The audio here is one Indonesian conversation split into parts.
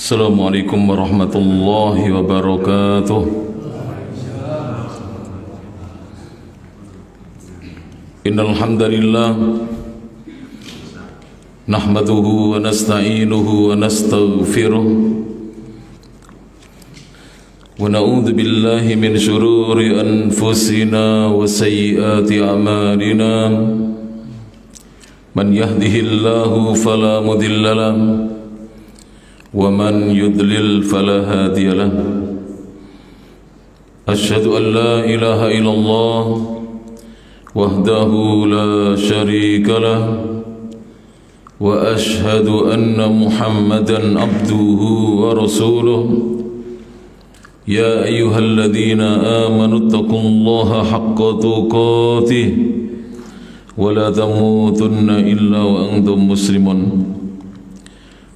Assalamualaikum warahmatullahi wabarakatuh. Innal hamdalillah nahmaduhu wa nasta'inuhu wa nastaghfiruh wa na'udzu billahi min shururi anfusina wa sayyiati a'malina. Man yahdihillahu fala mudilla lahu ومن يضلل فلا هادي له. أشهد أن لا إله إلا الله وحده لا شريك له وأشهد أن محمدا عبده ورسوله. يا أيها الذين آمنوا اتقوا الله حق تقاته ولا تموتن إلا وأنتم مسلمون.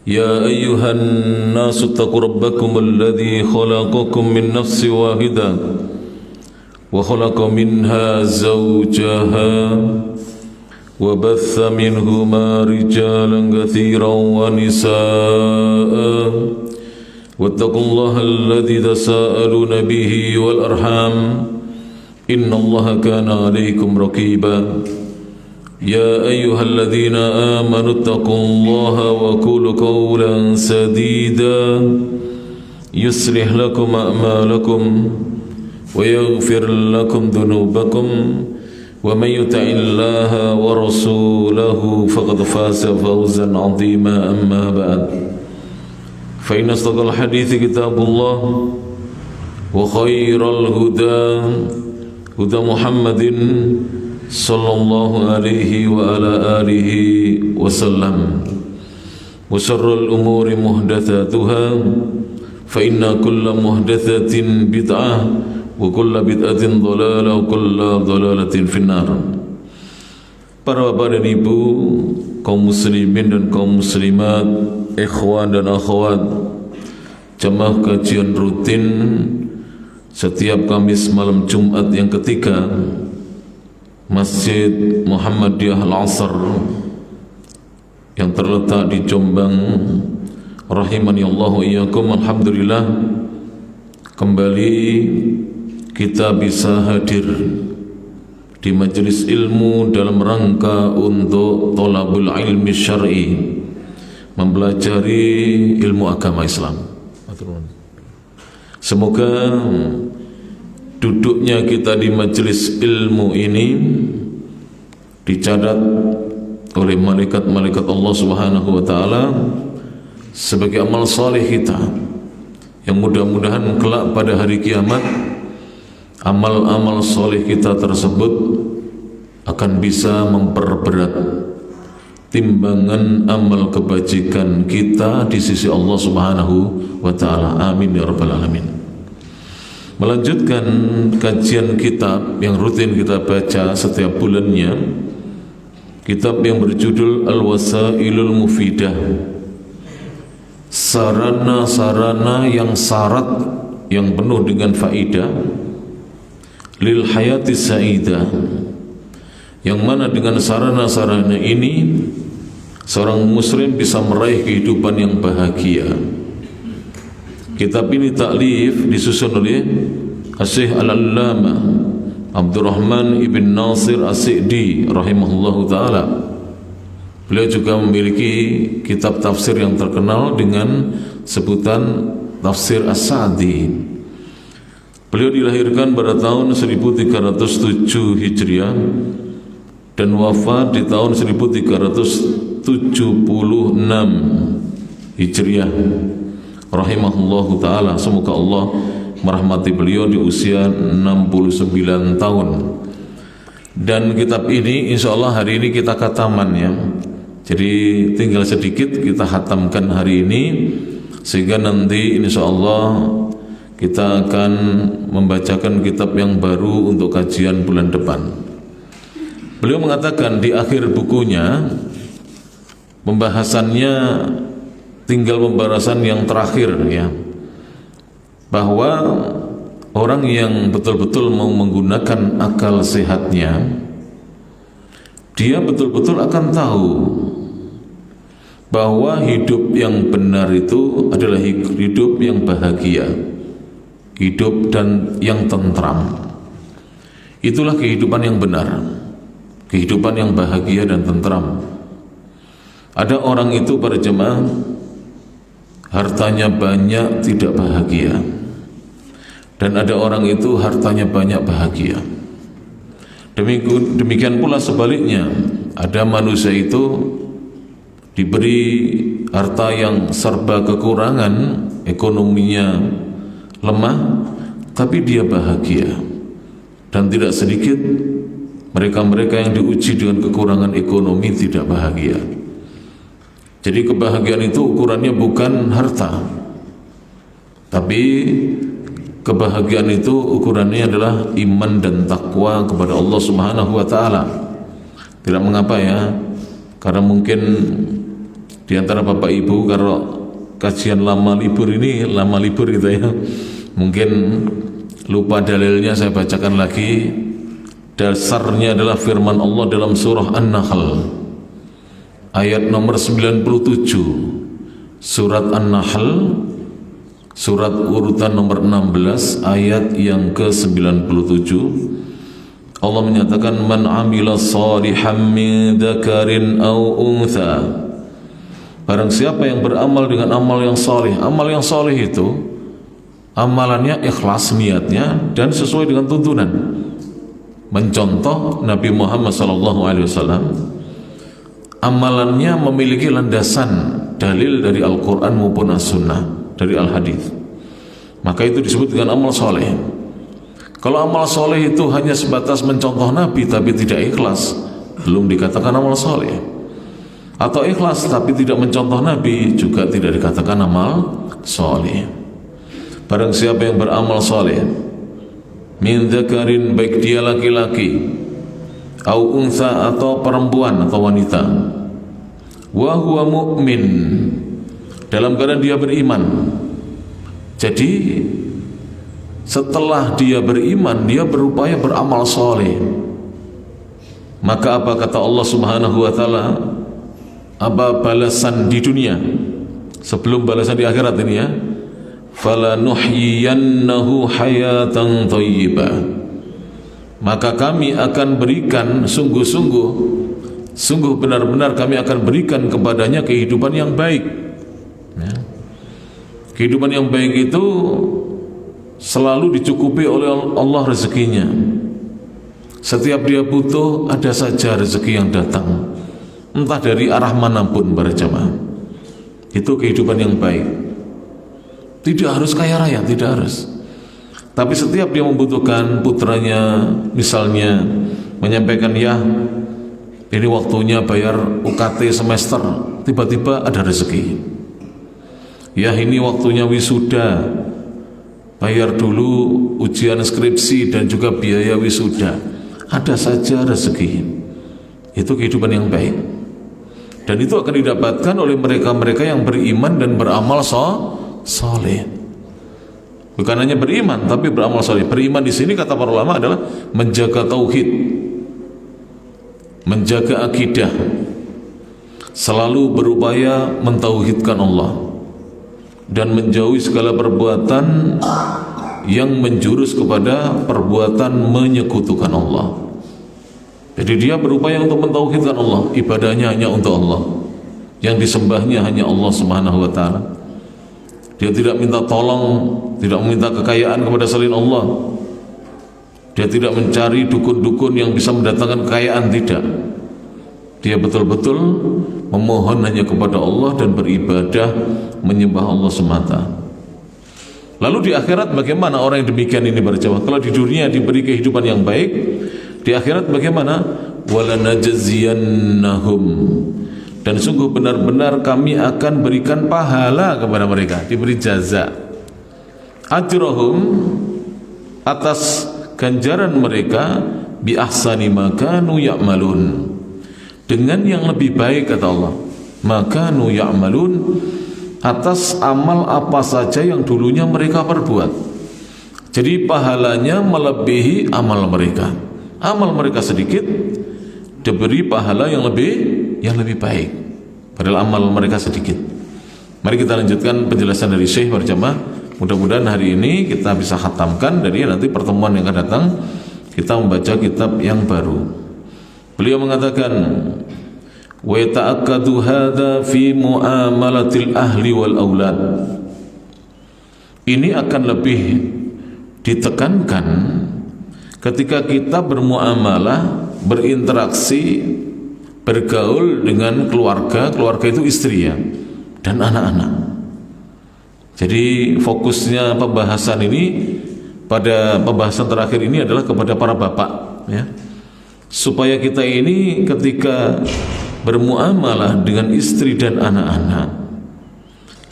يا أيها الناس اتقوا ربكم الذي خلقكم من نفس واحدة وخلق منها زوجها وبث منهما رجالا كثيرا ونساء واتقوا الله الذي تساءلون به والأرحام إن الله كان عليكم رقيبا. يا أيها الذين آمنوا اتقوا الله وقولوا قولا سديدا يصلح لكم أعمالكم ويغفر لكم ذنوبكم ومن يطع الله ورسوله فقد فاز فوزا عظيما. أما بعد فإن أصدق الحديث كتاب الله وخير الهدى هدى محمد sallallahu alaihi wa ala alihi wasallam. Wa syarrul umuri muhdatsatuha fa inna kulla muhdatsatin bid'ah wa kulla bid'atin dhalalah wa kulla dhalalatin finnar. Para bapak dan ibu, kaum muslimin dan kaum muslimat, ikhwan dan akhwat, jamaah kajian rutin setiap Kamis malam Jumat yang ketiga Masjid Muhammadiyah Al-Asr yang terletak di Jombang, rahimani Allah wa iyyakum. Alhamdulillah, kembali kita bisa hadir di majelis ilmu dalam rangka untuk thalabul ilmi syar'i, mempelajari ilmu agama Islam. Semoga duduknya kita di majelis ilmu ini dicatat oleh malaikat-malaikat Allah Subhanahu wa taala sebagai amal saleh kita, yang mudah-mudahan kelak pada hari kiamat amal-amal saleh kita tersebut akan bisa memperberat timbangan amal kebajikan kita di sisi Allah Subhanahu wa taala. Amin ya rabbal alamin. Melanjutkan kajian kitab yang rutin kita baca setiap bulannya, kitab yang berjudul Al-Wasailul Mufidah, sarana-sarana yang syarat yang penuh dengan faidah lil hayati sa'idah, yang mana dengan sarana-sarana ini seorang muslim bisa meraih kehidupan yang bahagia. Kitab ini taklif disusun oleh Syekh Al-Allamah Abdurrahman Ibn Nasir As-Sa'di rahimahullahu ta'ala. Beliau juga memiliki kitab tafsir yang terkenal dengan sebutan Tafsir As-Sa'di. Beliau dilahirkan pada tahun 1307 Hijriah dan wafat di tahun 1376 Hijriah rahimahullahu ta'ala. Semoga Allah merahmati beliau di usia 69 tahun. Dan kitab ini insya Allah hari ini kita khataman ya. Jadi tinggal sedikit kita khatamkan hari ini, sehingga nanti insya Allah kita akan membacakan kitab yang baru untuk kajian bulan depan. Beliau mengatakan di akhir bukunya, pembahasannya tinggal pembahasan yang terakhir ya, bahwa orang yang betul-betul mau menggunakan akal sehatnya, dia betul-betul akan tahu bahwa hidup yang benar itu adalah hidup yang bahagia, hidup dan yang tentram. Itulah kehidupan yang benar, kehidupan yang bahagia dan tentram. Ada orang itu para jemaah, hartanya banyak tidak bahagia, dan ada orang itu hartanya banyak bahagia. Demikian pula sebaliknya, ada manusia itu diberi harta yang serba kekurangan, ekonominya lemah, tapi dia bahagia. Dan tidak sedikit mereka-mereka yang diuji dengan kekurangan ekonomi tidak bahagia. Jadi kebahagiaan itu ukurannya bukan harta, tapi kebahagiaan itu ukurannya adalah iman dan takwa kepada Allah Subhanahu wa taala. Tidak mengapa ya, karena mungkin di antara Bapak Ibu kalau kajian lama libur gitu ya, mungkin lupa dalilnya, saya bacakan lagi. Dasarnya adalah firman Allah dalam surah An-Nahl ayat nomor 97, surat An-Nahl, surat urutan nomor 16 ayat yang ke-97. Allah menyatakan, man amila salihan min dzakarin aw untha, barang siapa yang beramal dengan amal yang saleh. Amal yang saleh itu amalannya ikhlas niatnya dan sesuai dengan tuntunan, mencontoh Nabi Muhammad SAW. Amalannya memiliki landasan dalil dari Al-Quran maupun As-Sunnah, dari Al-Hadith, maka itu disebut dengan amal soleh. Kalau amal soleh itu hanya sebatas mencontoh Nabi tapi tidak ikhlas, belum dikatakan amal soleh. Atau ikhlas tapi tidak mencontoh Nabi, juga tidak dikatakan amal soleh. Barang siapa yang beramal soleh, min dzakarin, baik dia laki-laki, au untha, atau perempuan atau wanita, wa huwa mu'min, dalam keadaan dia beriman. Jadi setelah dia beriman, dia berupaya beramal soleh. Maka apa kata Allah Subhanahu wa taala? Apa balasan di dunia sebelum balasan di akhirat ini ya? Falanuhyiyannahu hayatan thayyibah, maka kami akan berikan sungguh benar-benar kami akan berikan kepadanya kehidupan yang baik ya. Kehidupan yang baik itu selalu dicukupi oleh Allah rezekinya. Setiap dia butuh, ada saja rezeki yang datang, entah dari arah manapun para jamaah. Itu kehidupan yang baik. Tidak harus kaya raya, tidak harus. Tapi setiap dia membutuhkan, putranya misalnya menyampaikan, ya ini waktunya bayar UKT semester, tiba-tiba ada rezeki. Ya ini waktunya wisuda, bayar dulu ujian skripsi dan juga biaya wisuda, ada saja rezeki. Itu kehidupan yang baik. Dan itu akan didapatkan oleh mereka-mereka yang beriman dan beramal soleh. Bukan hanya beriman tapi beramal soleh. Beriman di sini kata para ulama adalah menjaga tauhid, menjaga akidah, selalu berupaya mentauhidkan Allah dan menjauhi segala perbuatan yang menjurus kepada perbuatan menyekutukan Allah. Jadi dia berupaya untuk mentauhidkan Allah, ibadahnya hanya untuk Allah, yang disembahnya hanya Allah Subhanahu wa taala. Dia tidak minta tolong, tidak meminta kekayaan kepada selain Allah. Dia tidak mencari dukun-dukun yang bisa mendatangkan kekayaan, tidak. Dia betul-betul memohon hanya kepada Allah dan beribadah menyembah Allah semata. Lalu di akhirat bagaimana orang yang demikian ini berjawab? Kalau di dunia diberi kehidupan yang baik, di akhirat bagaimana? Walanajziyannahum, dan sungguh benar-benar kami akan berikan pahala kepada mereka, diberi jaza, ajrahum, atas ganjaran mereka, bi ahsani ma kanu ya'malun, dengan yang lebih baik kata Allah, makanu ya'malun, atas amal apa saja yang dulunya mereka perbuat. Jadi pahalanya melebihi amal mereka. Amal mereka sedikit, diberi pahala yang lebih baik. padahal amal mereka sedikit. Mari kita lanjutkan penjelasan dari Syekh berjamaah. Mudah-mudahan hari ini kita bisa khatamkan, dari nanti pertemuan yang akan datang kita membaca kitab yang baru. Beliau mengatakan, wa yata'akkadu hadza fi muamalatil ahli wal aulad. Ini akan lebih ditekankan ketika kita bermuamalah, berinteraksi, bergaul dengan keluarga. Keluarga itu istri ya, dan anak-anak. Jadi fokusnya pembahasan ini, pada pembahasan terakhir ini adalah kepada para bapak ya, supaya kita ini ketika bermuamalah dengan istri dan anak-anak,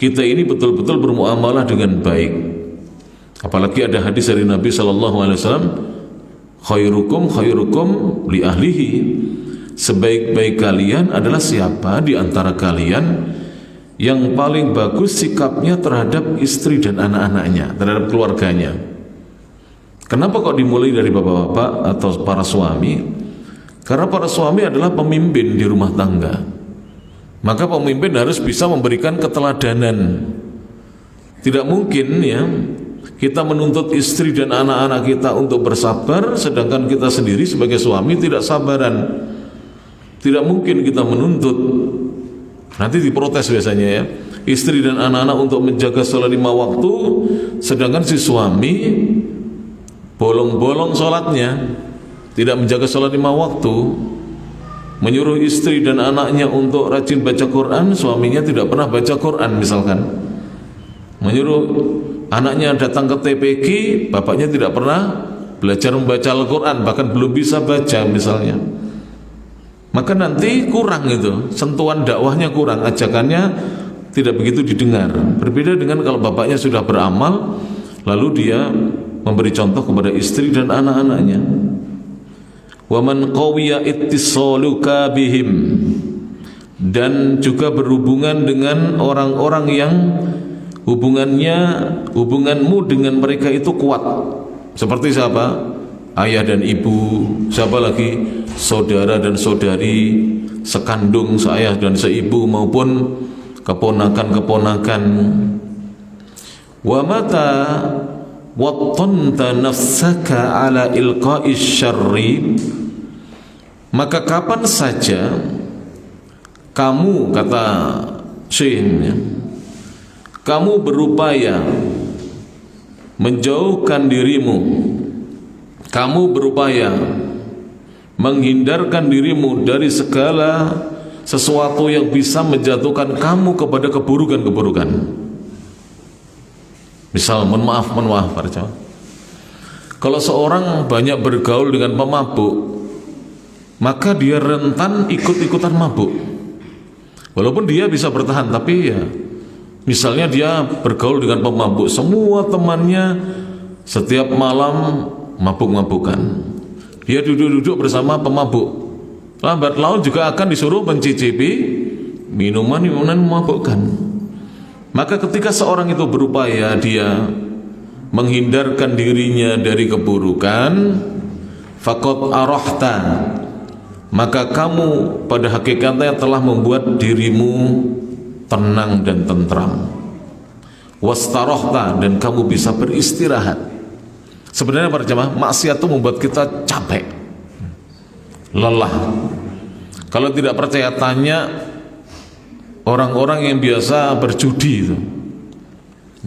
kita ini betul-betul bermuamalah dengan baik. Apalagi ada hadis dari Nabi SAW, khairukum li ahlihi. Sebaik-baik kalian adalah siapa di antara kalian yang paling bagus sikapnya terhadap istri dan anak-anaknya, terhadap keluarganya. Kenapa kok dimulai dari bapak-bapak atau para suami? Karena para suami adalah pemimpin di rumah tangga. Maka pemimpin harus bisa memberikan keteladanan. Tidak mungkin ya kita menuntut istri dan anak-anak kita untuk bersabar, sedangkan kita sendiri sebagai suami tidak sabaran. Tidak mungkin kita menuntut, nanti diprotes biasanya ya, istri dan anak-anak untuk menjaga sholat 5 waktu, sedangkan si suami bolong-bolong sholatnya, tidak menjaga sholat 5 waktu. Menyuruh istri dan anaknya untuk rajin baca Quran, suaminya tidak pernah baca Quran misalkan. Menyuruh anaknya datang ke TPQ, bapaknya tidak pernah belajar membaca Al-Quran, bahkan belum bisa baca misalnya. Maka nanti kurang itu, sentuhan dakwahnya kurang, ajakannya tidak begitu didengar. Berbeda dengan kalau bapaknya sudah beramal, lalu dia memberi contoh kepada istri dan anak-anaknya. Wa man qawiya ittisaluka bihim, dan juga berhubungan dengan orang-orang yang hubunganmu dengan mereka itu kuat. Seperti siapa? Ayah dan ibu, siapa lagi? Saudara dan saudari, sekandung, seayah dan seibu, maupun keponakan-keponakan. Wa mata wattanta nafsaka ala ilqa'is syarri, maka kapan saja kamu, kata Syekh, kamu berupaya menjauhkan dirimu, kamu berupaya menghindarkan dirimu dari segala sesuatu yang bisa menjatuhkan kamu kepada keburukan-keburukan. Misal, mohon maaf para jamaah, kalau seorang banyak bergaul dengan pemabuk, maka dia rentan ikut-ikutan mabuk. Walaupun dia bisa bertahan, tapi ya misalnya dia bergaul dengan pemabuk, semua temannya setiap malam mabuk-mabukan, dia duduk-duduk bersama pemabuk, lambat laun juga akan disuruh mencicipi minuman-minuman memabukkan. Maka ketika seorang itu berupaya dia menghindarkan dirinya dari keburukan, faqad arahta, maka kamu pada hakikatnya telah membuat dirimu tenang dan tentram. Wastarahta, dan kamu bisa beristirahat. Sebenarnya para jemaah, maksiat itu membuat kita capek, lelah. Kalau tidak percaya, tanya orang-orang yang biasa berjudi itu.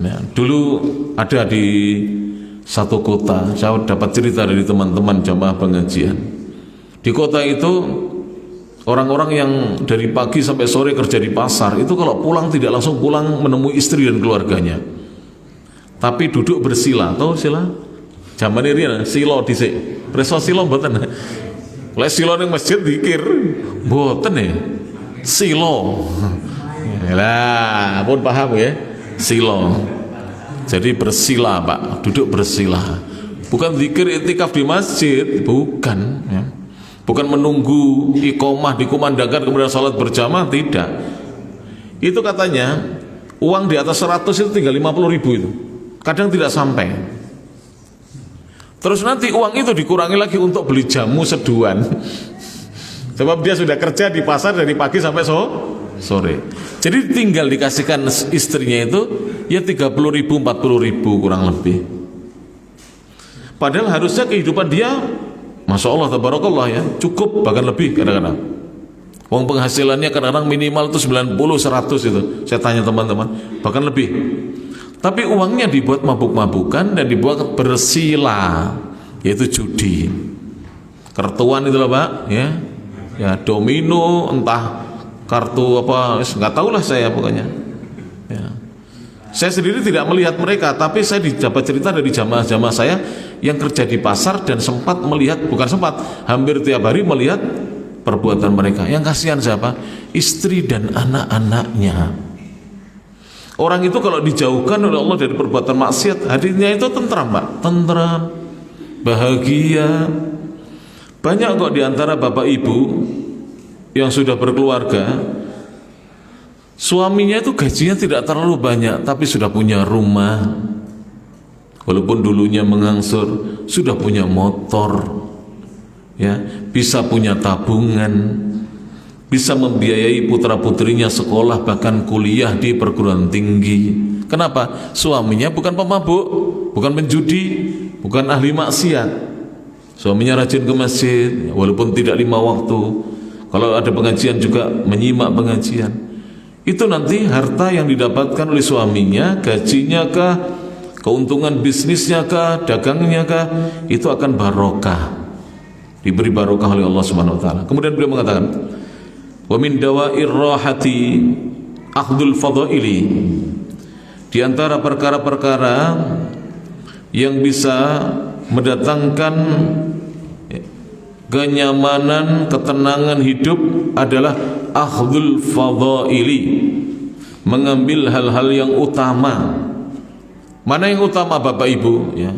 Nah, dulu ada di satu kota, saya dapat cerita dari teman-teman jamaah pengajian. Di kota itu orang-orang yang dari pagi sampai sore kerja di pasar, itu kalau pulang tidak langsung pulang menemui istri dan keluarganya, tapi duduk bersila. Tahu sila? Zaman ini silo dhisik. Preso silo mboten. Lek silo ning masjid zikir mboten ya. Silo. Lah, pun paham ya? Silo. Jadi bersila, Pak. Duduk bersila. Bukan zikir iktikaf di masjid, bukan ya. Bukan menunggu iqomah dikumandangkan kemudian salat berjamaah, tidak. Itu katanya uang di atas 100 itu tinggal 50.000 itu. Kadang tidak sampai. Terus nanti uang itu dikurangi lagi untuk beli jamu seduhan. Sebab dia sudah kerja di pasar dari pagi sampai sore. Jadi tinggal dikasihkan istrinya itu ya 30.000 40.000 kurang lebih. Padahal harusnya kehidupan dia Masya Allah tabarakallah ya, cukup bahkan lebih kadang-kadang. Uang penghasilannya kadang-kadang minimal itu 90 100 itu. Saya tanya teman-teman, bahkan lebih. Tapi uangnya dibuat mabuk-mabukan dan dibuat bersila, yaitu judi. Kartuan itu loh Pak, ya. Ya, domino, entah kartu apa, nggak tahulah saya pokoknya. Ya. Saya sendiri tidak melihat mereka, tapi saya dapat cerita dari jamaah-jamaah saya yang kerja di pasar dan sempat melihat, bukan sempat, hampir tiap hari melihat perbuatan mereka. Yang kasihan siapa? Istri dan anak-anaknya. Orang itu kalau dijauhkan oleh Allah dari perbuatan maksiat, hatinya itu tentram Pak, tentram, bahagia. Banyak kok diantara bapak ibu yang sudah berkeluarga, suaminya itu gajinya tidak terlalu banyak, tapi sudah punya rumah, walaupun dulunya mengangsur, sudah punya motor, ya, bisa punya tabungan, bisa membiayai putra-putrinya sekolah bahkan kuliah di perguruan tinggi. Kenapa? Suaminya bukan pemabuk, bukan penjudi, bukan ahli maksiat. Suaminya rajin ke masjid, walaupun tidak 5 waktu. Kalau ada pengajian juga menyimak pengajian. Itu nanti harta yang didapatkan oleh suaminya, gajinya kah, keuntungan bisnisnya kah, dagangnya kah, itu akan barokah, diberi barokah oleh Allah Subhanahu wa taala. Kemudian beliau mengatakan, wa min dawa'ir rahati akhdul fadaili, di antara perkara-perkara yang bisa mendatangkan kenyamanan, ketenangan hidup adalah akhdul fadaili, mengambil hal-hal yang utama. Mana yang utama Bapak Ibu? Ya,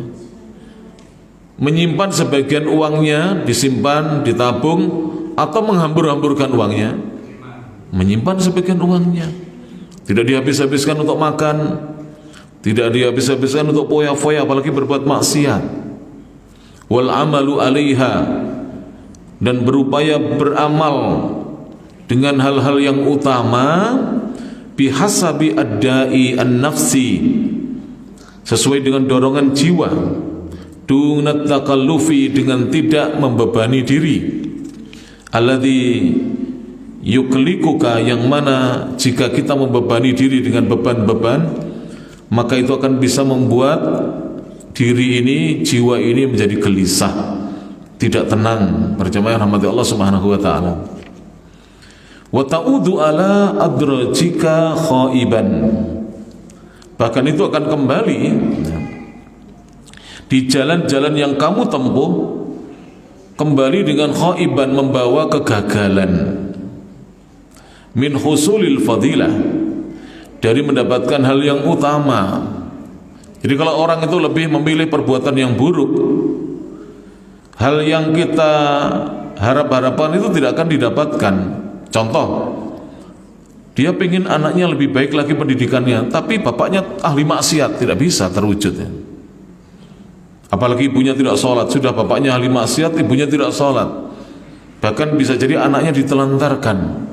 menyimpan sebagian uangnya, disimpan, ditabung, atau menghambur-hamburkan uangnya. Menyimpan sebagian uangnya, tidak dihabis-habiskan untuk makan, tidak dihabis-habiskan untuk foya-foya, apalagi berbuat maksiat. Wal amalu 'alaiha, dan berupaya beramal dengan hal-hal yang utama, bihasabi ad-da'i an-nafsi, sesuai dengan dorongan jiwa, dunat takallufi, dengan tidak membebani diri, alladhi yuklikuka, yang mana jika kita membebani diri dengan beban-beban, maka itu akan bisa membuat diri ini, jiwa ini menjadi gelisah, tidak tenang. Berjamaah rahmati Allah Subhanahu wa taala. Wa ta'udu ala adrajika khaiban, bahkan itu akan kembali di jalan-jalan yang kamu tempuh, kembali dengan khaiban, membawa kegagalan. Min husulil fadilah, dari mendapatkan hal yang utama. Jadi kalau orang itu lebih memilih perbuatan yang buruk, hal yang kita harap-harapan itu tidak akan didapatkan. Contoh, dia ingin anaknya lebih baik lagi pendidikannya, tapi bapaknya ahli maksiat, tidak bisa terwujud ya. Apalagi ibunya tidak sholat, sudah bapaknya ahli maksiat, ibunya tidak sholat, bahkan bisa jadi anaknya ditelantarkan.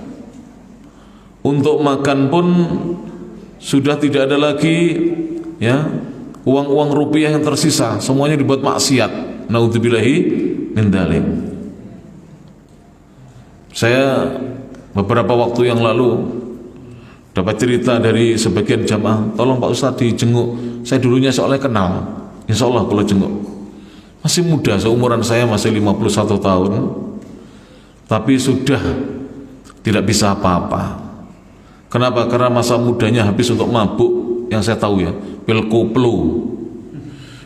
Untuk makan pun sudah tidak ada lagi ya, uang-uang rupiah yang tersisa, semuanya dibuat maksiat. Naudzubillahi min dzalik. Saya beberapa waktu yang lalu dapat cerita dari sebagian jamaah, tolong Pak Ustadz dijenguk, saya dulunya soalnya kenal, insya Allah kalau jenguk. Masih muda, seumuran saya masih 51 tahun, tapi sudah tidak bisa apa-apa. Kenapa? Karena masa mudanya habis untuk mabuk, yang saya tahu ya, pil koplo.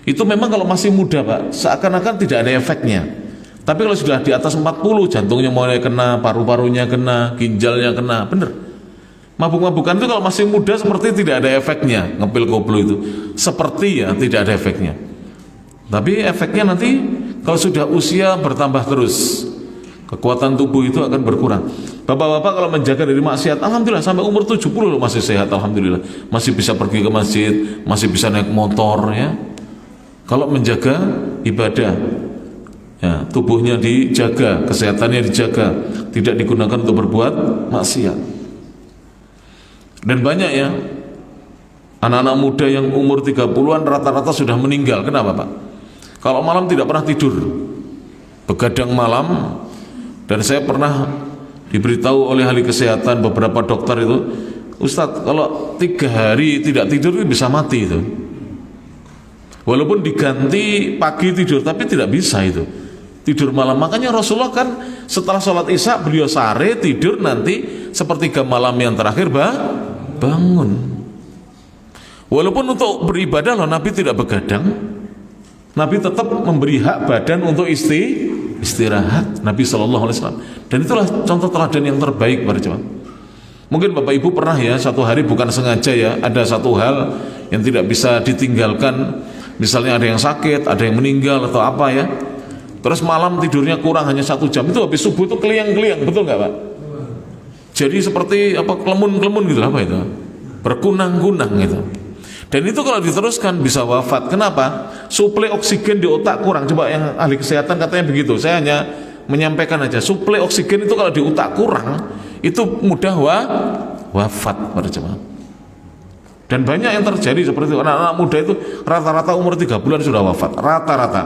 Itu memang kalau masih muda Pak, seakan-akan tidak ada efeknya. Tapi kalau sudah di atas 40, jantungnya mulai kena, paru-parunya kena, ginjalnya kena, bener. Mabuk-mabukan itu kalau masih muda seperti tidak ada efeknya. Ngepil koplo itu seperti ya tidak ada efeknya. Tapi efeknya nanti kalau sudah usia bertambah terus, kekuatan tubuh itu akan berkurang. Bapak-bapak kalau menjaga dari maksiat, alhamdulillah sampai umur 70 masih sehat, alhamdulillah. Masih bisa pergi ke masjid, masih bisa naik motor ya. Kalau menjaga ibadah, ya, tubuhnya dijaga, kesehatannya dijaga, tidak digunakan untuk berbuat maksiat. Dan banyak ya anak-anak muda yang umur 30-an rata-rata sudah meninggal. Kenapa Pak? Kalau malam tidak pernah tidur, begadang malam. Dan saya pernah diberitahu oleh ahli kesehatan, beberapa dokter itu, Ustadz, kalau 3 hari tidak tidur itu bisa mati itu. Walaupun diganti pagi tidur, tapi tidak bisa itu tidur malam. Makanya Rasulullah kan setelah sholat isya beliau sare tidur, nanti sepertiga malam yang terakhir bangun. Walaupun untuk beribadah loh Nabi tidak begadang, Nabi tetap memberi hak badan untuk istirahat Nabi SAW. Dan itulah contoh teladan yang terbaik para jemaah. Mungkin Bapak Ibu pernah ya satu hari bukan sengaja ya ada satu hal yang tidak bisa ditinggalkan, misalnya ada yang sakit, ada yang meninggal atau apa ya, terus malam tidurnya kurang hanya 1 jam, itu habis subuh itu keliang-keliang, betul nggak Pak? Jadi seperti apa, kelemun-kelemun gitu, apa itu, berkunang-kunang gitu. Dan itu kalau diteruskan bisa wafat. Kenapa? Suplai oksigen di otak kurang. Coba yang ahli kesehatan katanya begitu. Saya hanya menyampaikan aja. Suplai oksigen itu kalau di otak kurang, itu mudah wafat pada jemaah. Dan banyak yang terjadi seperti itu. Anak-anak muda itu rata-rata umur 3 bulan sudah wafat. Rata-rata.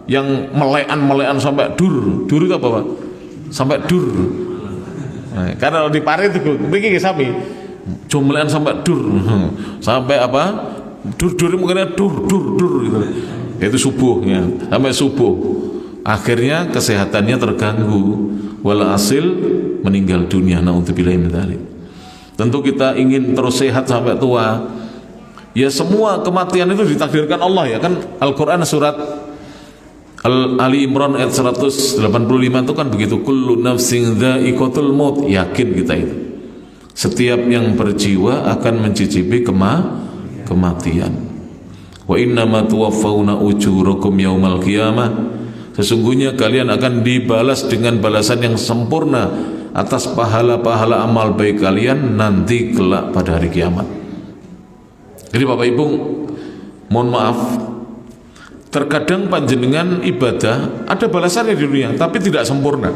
Yang melean sampai dur itu apa Pak? Sampai dur. Nah, karena di Pare itu begini sapi. Jumlahan sampai dur, sampai apa? Dur mungkin dur gitu. Itu subuh ya, sampai subuh. Akhirnya kesehatannya terganggu, walhasil meninggal dunia. Na'udzubillahi min dzalik. Tentu kita ingin terus sehat sampai tua. Ya semua kematian itu ditakdirkan Allah ya kan. Al-Qur'an surat Ali Imran ayat 185 itu kan begitu. Kullu nafsin dha'iqatul maut. Yakin kita itu. Setiap yang berjiwa akan mencicipi kematian. Wa innama tuwaffawna ujurakum yaumal qiyamah. Sesungguhnya kalian akan dibalas dengan balasan yang sempurna atas pahala-pahala amal baik kalian nanti kelak pada hari kiamat. Jadi Bapak Ibu, mohon maaf, terkadang panjenengan ibadah ada balasannya di dunia tapi tidak sempurna.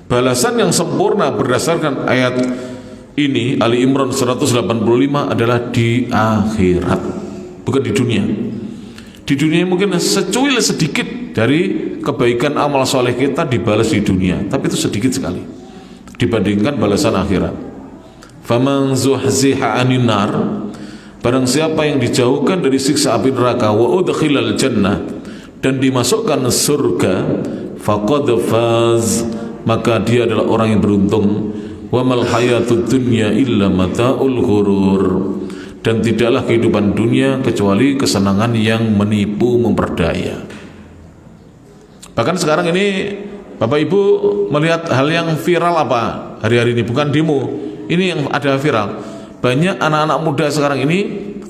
Balasan yang sempurna berdasarkan ayat ini Ali Imran 185 adalah di akhirat, bukan di dunia. Di dunia mungkin secuil sedikit dari kebaikan amal soleh kita dibalas di dunia, tapi itu sedikit sekali dibandingkan balasan akhirat. Faman zuhziha 'anil nar, barang siapa yang dijauhkan dari siksa api neraka, wa udkhilal jannah, dan dimasukkan surga, faqad faz, maka dia adalah orang yang beruntung. Wa mal hayatud dunya illa mata'ul ghurur, dan tidaklah kehidupan dunia kecuali kesenangan yang menipu memperdaya. Bahkan sekarang ini Bapak Ibu melihat hal yang viral apa hari-hari ini, bukan demo, ini yang ada viral. Banyak anak-anak muda sekarang ini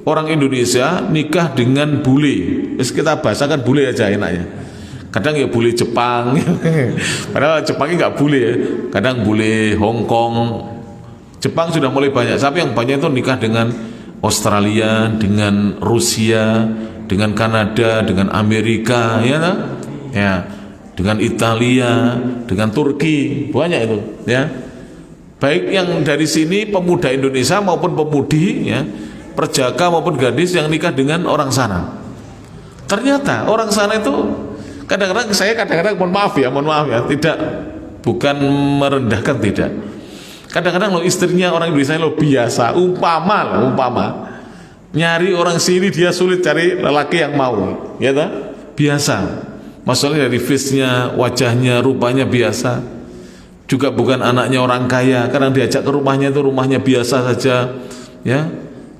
orang Indonesia nikah dengan bule. Kita bahasakan bule aja enaknya. Kadang ya bule Jepang, padahal Jepangnya nggak bule ya. Kadang bule Hong Kong, Jepang sudah mulai banyak. Tapi yang banyak itu nikah dengan Australia, dengan Rusia, dengan Kanada, dengan Amerika, ya, dengan Italia, dengan Turki, banyak itu, ya. Baik yang dari sini pemuda Indonesia maupun pemudi, ya, perjaka maupun gadis yang nikah dengan orang sana. Ternyata orang sana itu kadang-kadang mohon maaf ya, tidak, bukan merendahkan, tidak. Kadang-kadang lo istrinya orang Indonesia lo biasa, umpama nyari orang sini dia sulit cari lelaki yang mau, ya tak? Biasa. Masalahnya dari face-nya, wajahnya, rupanya biasa. Juga bukan anaknya orang kaya. Kadang diajak ke rumahnya itu rumahnya biasa saja, ya.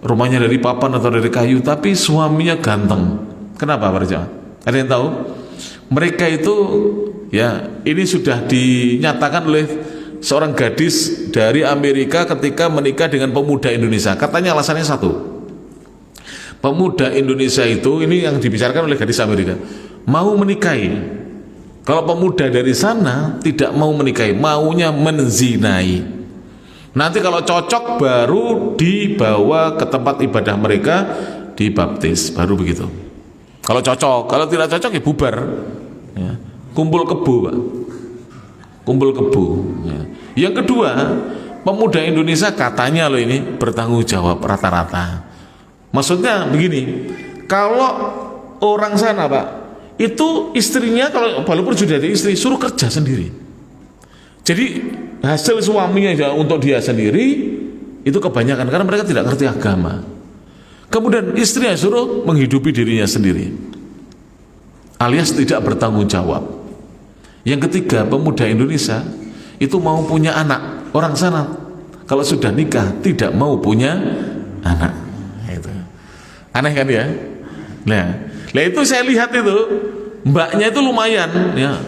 Rumahnya dari papan atau dari kayu, tapi suaminya ganteng. Kenapa para jemaah? Ada yang tahu? Mereka itu, ya, ini sudah dinyatakan oleh seorang gadis dari Amerika ketika menikah dengan pemuda Indonesia. Katanya alasannya satu, pemuda Indonesia itu, ini yang dibicarakan oleh gadis Amerika, mau menikahi. Kalau pemuda dari sana tidak mau menikahi, maunya menzinai. Nanti kalau cocok baru dibawa ke tempat ibadah mereka, dibaptis, baru begitu. Kalau cocok, kalau tidak cocok ya bubar, ya. Kumpul kebo, Pak. Kumpul kebo, ya. Yang kedua, pemuda Indonesia katanya loh ini bertanggung jawab rata-rata. Maksudnya begini, kalau orang sana Pak, itu istrinya kalau walaupun sudah ada istri suruh kerja sendiri. Jadi hasil suaminya ya untuk dia sendiri itu kebanyakan karena mereka tidak ngerti agama. Kemudian istrinya suruh menghidupi dirinya sendiri, alias tidak bertanggung jawab. Yang ketiga, pemuda Indonesia itu mau punya anak. Orang sana kalau sudah nikah tidak mau punya anak. Itu aneh kan ya? Nah itu saya lihat itu mbaknya itu lumayan ya,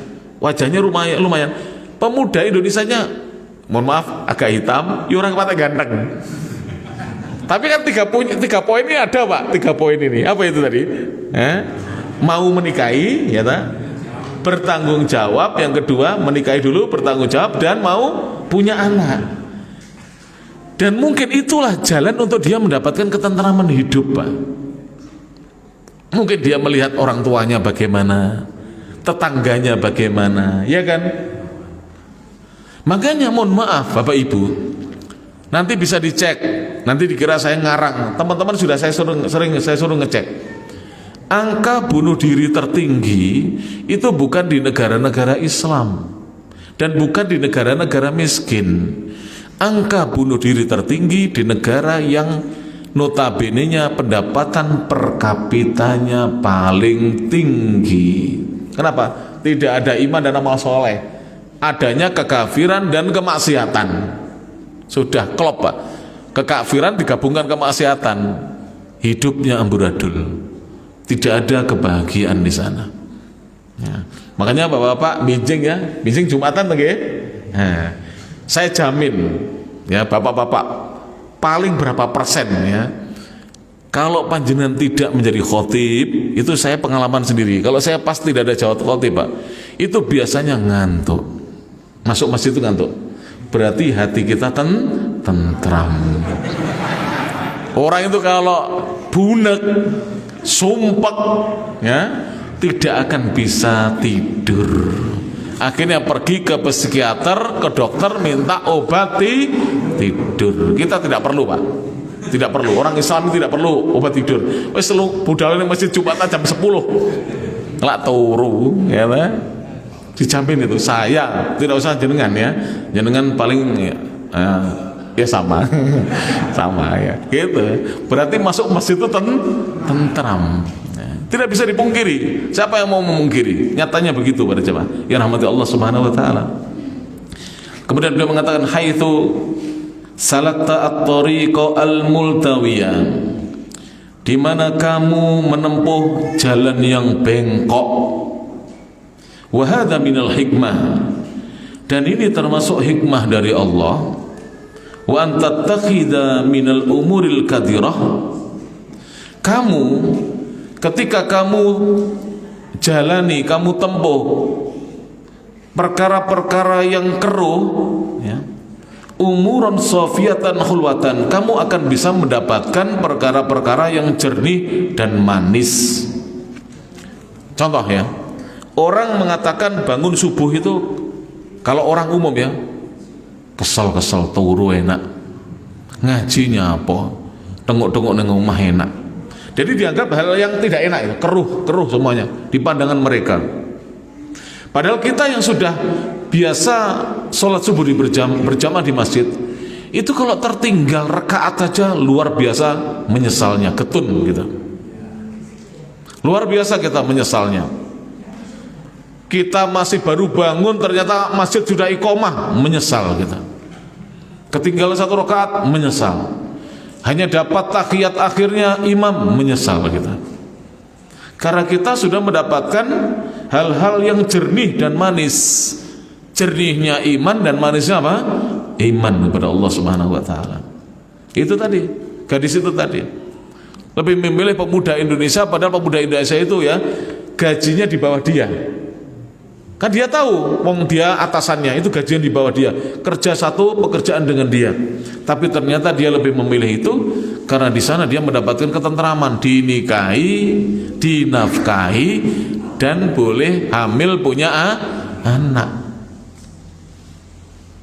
wajahnya lumayan. Pemuda Indonesianya mohon maaf agak hitam, ya orang kata ganteng. Tapi kan tiga poin ini ada Pak, 3 poin ini. Apa itu tadi? Mau menikahi, ya tak? Bertanggung jawab. Yang kedua menikahi dulu, bertanggung jawab, dan mau punya anak. Dan mungkin itulah jalan untuk dia mendapatkan ketentraman hidup Pak. Mungkin dia melihat orang tuanya bagaimana, tetangganya bagaimana, ya kan? Makanya mohon maaf Bapak Ibu, nanti bisa dicek, nanti dikira saya ngarang. Teman-teman sudah saya suruh ngecek. Angka bunuh diri tertinggi itu bukan di negara-negara Islam dan bukan di negara-negara miskin. Angka bunuh diri tertinggi di negara yang notabene-nya pendapatan per kapitanya paling tinggi. Kenapa? Tidak ada iman dan amal soleh, adanya kekafiran dan kemaksiatan. Sudah klop Pak, kekafiran digabungkan kemaksiatan, hidupnya amburadul, tidak ada kebahagiaan di sana ya. Makanya bapak-bapak binjing ya, binjing Jumatan lagi. Saya jamin ya bapak-bapak, paling berapa persen ya, kalau panjenengan tidak menjadi khotib, itu saya pengalaman sendiri. Kalau saya pas tidak ada jawab khotib Pak, itu biasanya ngantuk. Masuk masjid itu ngantuk. Berarti hati kita tentram. Orang itu kalau bunek, sumpek ya, tidak akan bisa tidur. Akhirnya pergi ke psikiater, ke dokter, minta obat tidur. Kita tidak perlu Pak, tidak perlu. Orang Islam tidak perlu obat tidur. Wes lu budal ning masjid Jumatan jam 10 lak turu ya Pak. Dijamin itu. Saya tidak usah jenengan ya, jenengan paling ya sama sama ya gitu. Berarti masuk masjid itu tentram ya. Tidak bisa dipungkiri. Siapa yang mau memungkiri? Nyatanya begitu pada jemaah yang rahmati Allah Subhanahu wa taala. Kemudian beliau mengatakan, haitsu salakta at-tariqa al-multawiyah, di mana kamu menempuh jalan yang bengkok. Wa hadza minal hikmah, dan ini termasuk hikmah dari Allah. Wa anta takhidha minal umuril kadirah, kamu ketika kamu jalani, kamu tempuh perkara-perkara yang keruh ya, umuran sofiyatan khulwatan, kamu akan bisa mendapatkan perkara-perkara yang jernih dan manis. Contoh ya, orang mengatakan bangun subuh itu, kalau orang umum ya, kesel-kesel turu enak, ngajinya apa, tengok-tengok nang omah enak. Jadi dianggap hal yang tidak enak itu, keruh semuanya di pandangan mereka. Padahal kita yang sudah biasa sholat subuh berjamaah di masjid, itu kalau tertinggal rakaat saja luar biasa menyesalnya, ketun gitu. Luar biasa kita menyesalnya. Kita masih baru bangun ternyata masjid sudah iqomah, menyesal kita. Ketinggalan 1 rakaat, menyesal. Hanya dapat tahiyat akhirnya imam, menyesal kita. Karena kita sudah mendapatkan hal-hal yang jernih dan manis. Jernihnya iman dan manisnya apa? Iman kepada Allah Subhanahu wa taala. Itu tadi, gadis itu tadi. Lebih memilih pemuda Indonesia, padahal pemuda Indonesia itu ya gajinya di bawah dia. Kan dia tahu, wong dia atasannya itu gajian di bawah dia, kerja satu pekerjaan dengan dia. Tapi ternyata dia lebih memilih itu karena di sana dia mendapatkan ketentraman, dinikahi, dinafkahi, dan boleh hamil punya anak.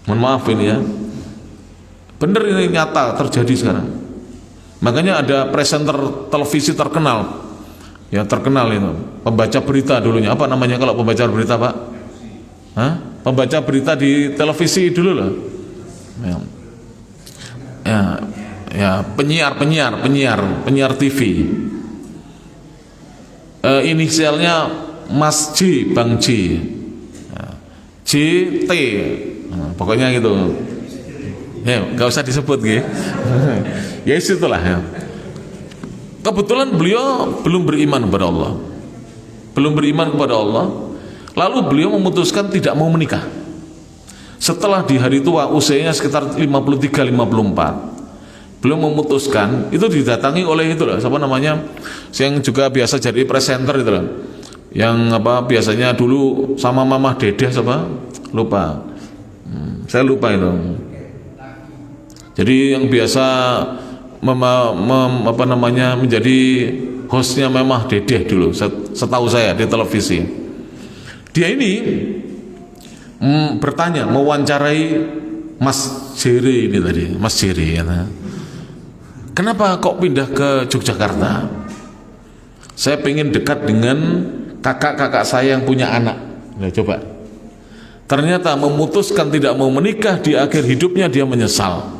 Mohon maaf ini ya, Bener, ini nyata terjadi sekarang. Makanya ada presenter televisi terkenal, ya terkenal itu, pembaca berita dulunya. Apa namanya kalau pembaca berita, Pak? Hah? Pembaca berita di televisi dulu loh. Penyiar TV. Inisialnya Mas J, Bang J. JT. Pokoknya gitu. Ya, nggak usah disebut gitu. Ya itulah ya. Kebetulan beliau belum beriman kepada Allah. Belum beriman kepada Allah. Lalu beliau memutuskan tidak mau menikah. Setelah di hari tua usianya sekitar 53-54, beliau memutuskan, itu didatangi oleh itu loh, siapa namanya, yang juga biasa jadi presenter itu loh, yang apa biasanya dulu sama Mama Dedeh siapa? Lupa. Saya lupa itu. Jadi yang biasa menjadi hostnya Mama Dedeh dulu, setahu saya di televisi. Dia ini bertanya, mewawancarai Mas Jere ini tadi, Mas Jere ya. Kenapa kok pindah ke Yogyakarta? Saya pengen dekat dengan kakak-kakak saya yang punya anak. Nah, coba. Ternyata memutuskan tidak mau menikah, di akhir hidupnya dia menyesal.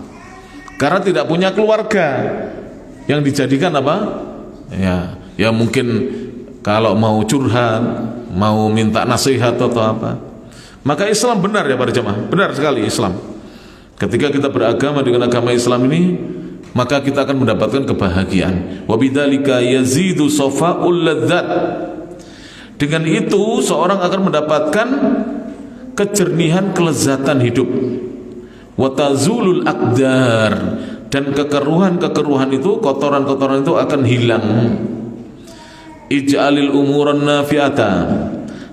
Karena tidak punya keluarga yang dijadikan apa? Ya mungkin kalau mau curhat, mau minta nasihat atau apa. Maka Islam benar ya para jemaah, benar sekali Islam. Ketika kita beragama dengan agama Islam ini, maka kita akan mendapatkan kebahagiaan. Wa bidzalika yazidu safa'ul ladzat. Dengan itu seorang akan mendapatkan kejernihan kelezatan hidup. Wa tazulul aqdar, dan kekeruhan itu, kotoran-kotoran itu akan hilang. Ij'alil umuran nafi'ata,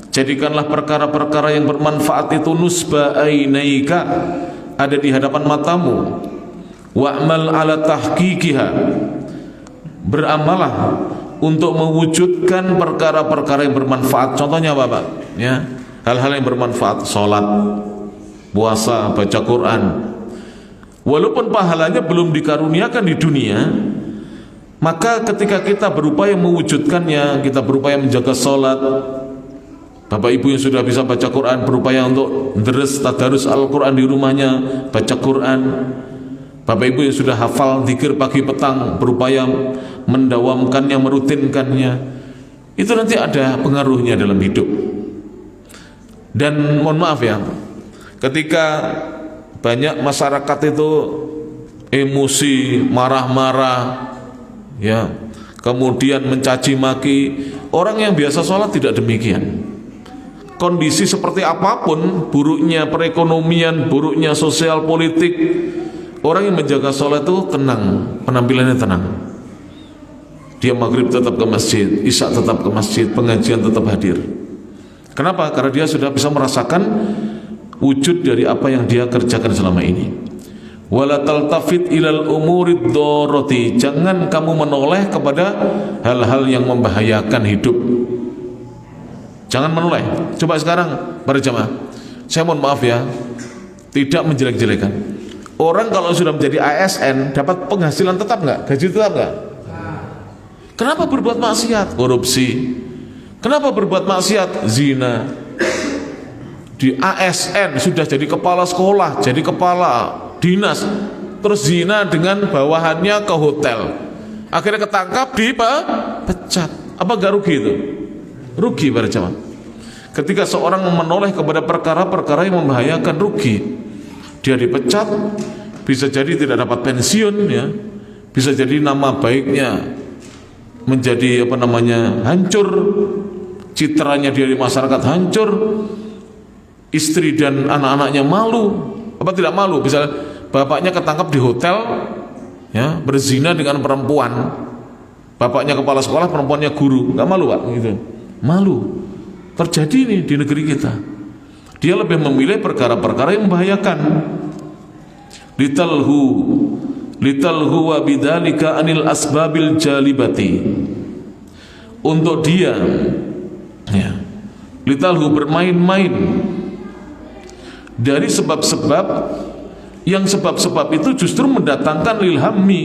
jadikanlah perkara-perkara yang bermanfaat itu nusba ainaika, ada di hadapan matamu. Wa'mal ala tahqiqiha, beramalah untuk mewujudkan perkara-perkara yang bermanfaat. Contohnya apa, Pak? Ya, hal-hal yang bermanfaat, sholat, puasa, baca Quran. Walaupun pahalanya belum dikaruniakan di dunia, maka ketika kita berupaya mewujudkannya, kita berupaya menjaga sholat. Bapak ibu yang sudah bisa baca Quran berupaya untuk deres tadarus Al-Quran di rumahnya, baca Quran. Bapak ibu yang sudah hafal zikir pagi petang berupaya mendawamkannya, merutinkannya. Itu nanti ada pengaruhnya dalam hidup. Dan mohon maaf ya, ketika banyak masyarakat itu emosi, marah-marah, ya, kemudian mencaci maki, orang yang biasa sholat tidak demikian. Kondisi seperti apapun, buruknya perekonomian, buruknya sosial politik, orang yang menjaga sholat itu tenang, penampilannya tenang. Dia maghrib tetap ke masjid, isya tetap ke masjid, pengajian tetap hadir. Kenapa? Karena dia sudah bisa merasakan wujud dari apa yang dia kerjakan selama ini. Wala taltafit ilal umurid doroti, jangan kamu menoleh kepada hal-hal yang membahayakan hidup. Jangan menoleh. Coba sekarang para jamaah, saya mohon maaf ya, tidak menjelek-jelekan. Orang kalau sudah menjadi ASN dapat penghasilan tetap nggak? Gaji tetap nggak? Kenapa berbuat maksiat? Korupsi. Kenapa berbuat maksiat? Zina. Di ASN sudah jadi kepala sekolah, jadi kepala dinas, terus zina dengan bawahannya ke hotel, akhirnya ketangkap, dipecat. Apa gak rugi itu? Rugi para jemaah. Ketika seorang menoleh kepada perkara-perkara yang membahayakan, rugi. Dia dipecat, bisa jadi tidak dapat pensiun, ya, bisa jadi nama baiknya menjadi hancur, citranya dia di masyarakat hancur, istri dan anak-anaknya malu. Apa tidak malu? Bisa bapaknya ketangkap di hotel, ya, berzina dengan perempuan. Bapaknya kepala sekolah, perempuannya guru. Nggak malu, Pak? Gitu. Malu. Terjadi ini di negeri kita. Dia lebih memilih perkara-perkara yang membahayakan. Litalhu wa bidzalika anil asbabil jalibati. Untuk dia, ya, litalhu bermain-main dari sebab-sebab Yang sebab-sebab itu justru mendatangkan lil hammi,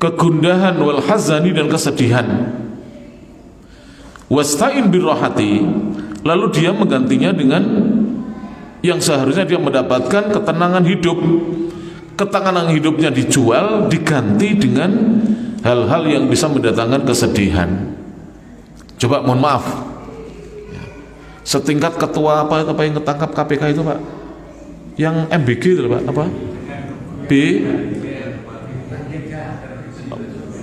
kegundahan, wal hazani, dan kesedihan. Wasta'in birrohati, lalu dia menggantinya dengan yang seharusnya dia mendapatkan ketenangan hidup. Ketenangan hidupnya dijual, diganti dengan hal-hal yang bisa mendatangkan kesedihan. Coba mohon maaf, setingkat ketua apa yang ketangkap KPK itu Pak, yang MBG itu Pak, apa